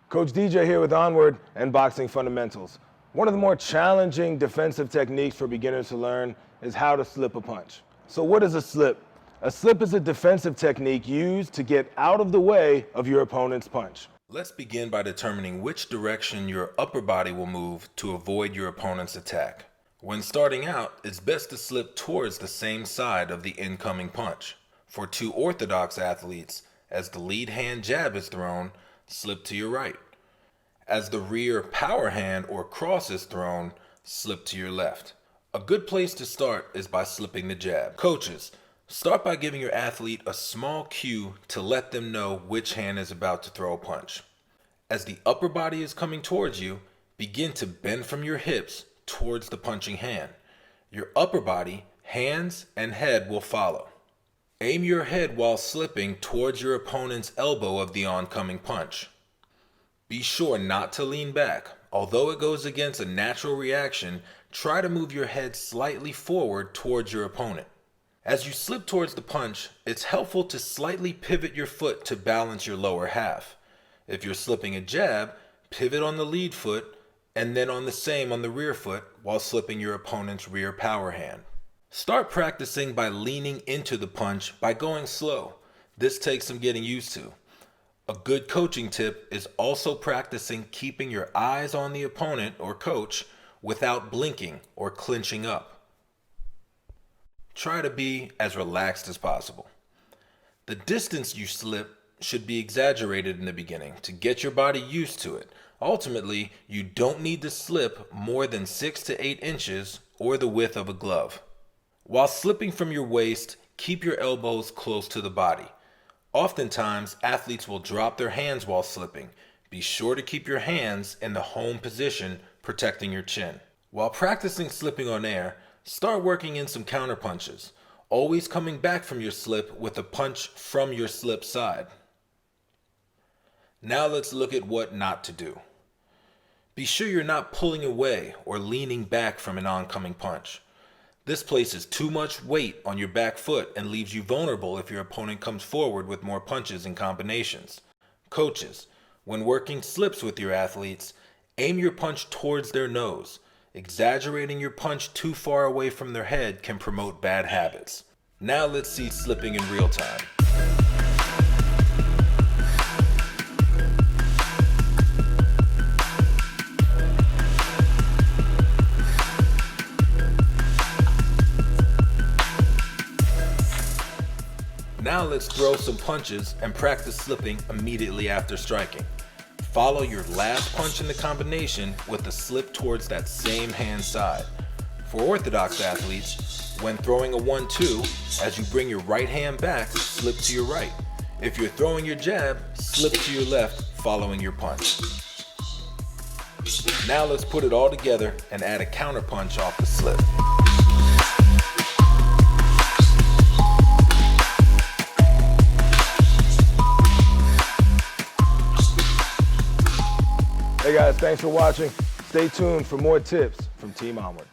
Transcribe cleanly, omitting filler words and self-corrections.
Coach DJ here with Onward and Boxing Fundamentals. One of the more challenging defensive techniques for beginners to learn is how to slip a punch. So what is a slip? A slip is a defensive technique used to get out of the way of your opponent's punch. Let's begin by determining which direction your upper body will move to avoid your opponent's attack. When starting out, it's best to slip towards the same side of the incoming punch. For two orthodox athletes, as the lead hand jab is thrown, slip to your right. As the rear power hand or cross is thrown, slip to your left. A good place to start is by slipping the jab. Coaches, start by giving your athlete a small cue to let them know which hand is about to throw a punch. As the upper body is coming towards you, begin to bend from your hips towards the punching hand. Your upper body, hands, and head will follow. Aim your head while slipping towards your opponent's elbow of the oncoming punch. Be sure not to lean back. Although it goes against a natural reaction, try to move your head slightly forward towards your opponent. As you slip towards the punch, it's helpful to slightly pivot your foot to balance your lower half. If you're slipping a jab, pivot on the lead foot and then on the same on the rear foot while slipping your opponent's rear power hand. Start practicing by leaning into the punch by going slow. This takes some getting used to. A good coaching tip is also practicing keeping your eyes on the opponent or coach without blinking or clinching up. Try to be as relaxed as possible. The distance you slip should be exaggerated in the beginning to get your body used to it. Ultimately, you don't need to slip more than 6 to 8 inches or the width of a glove. While slipping from your waist, keep your elbows close to the body. Oftentimes, athletes will drop their hands while slipping. Be sure to keep your hands in the home position, protecting your chin. While practicing slipping on air, start working in some counter punches, always coming back from your slip with a punch from your slip side. Now let's look at what not to do. Be sure you're not pulling away or leaning back from an oncoming punch. This places too much weight on your back foot and leaves you vulnerable if your opponent comes forward with more punches and combinations. Coaches, when working slips with your athletes, aim your punch towards their nose. Exaggerating your punch too far away from their head can promote bad habits. Now let's see slipping in real time. Now let's throw some punches and practice slipping immediately after striking. Follow your last punch in the combination with a slip towards that same hand side. For orthodox athletes, when throwing a 1-2, as you bring your right hand back, slip to your right. If you're throwing your jab, slip to your left following your punch. Now let's put it all together and add a counter punch off the slip. Hey guys, thanks for watching. Stay tuned for more tips from Team Onward.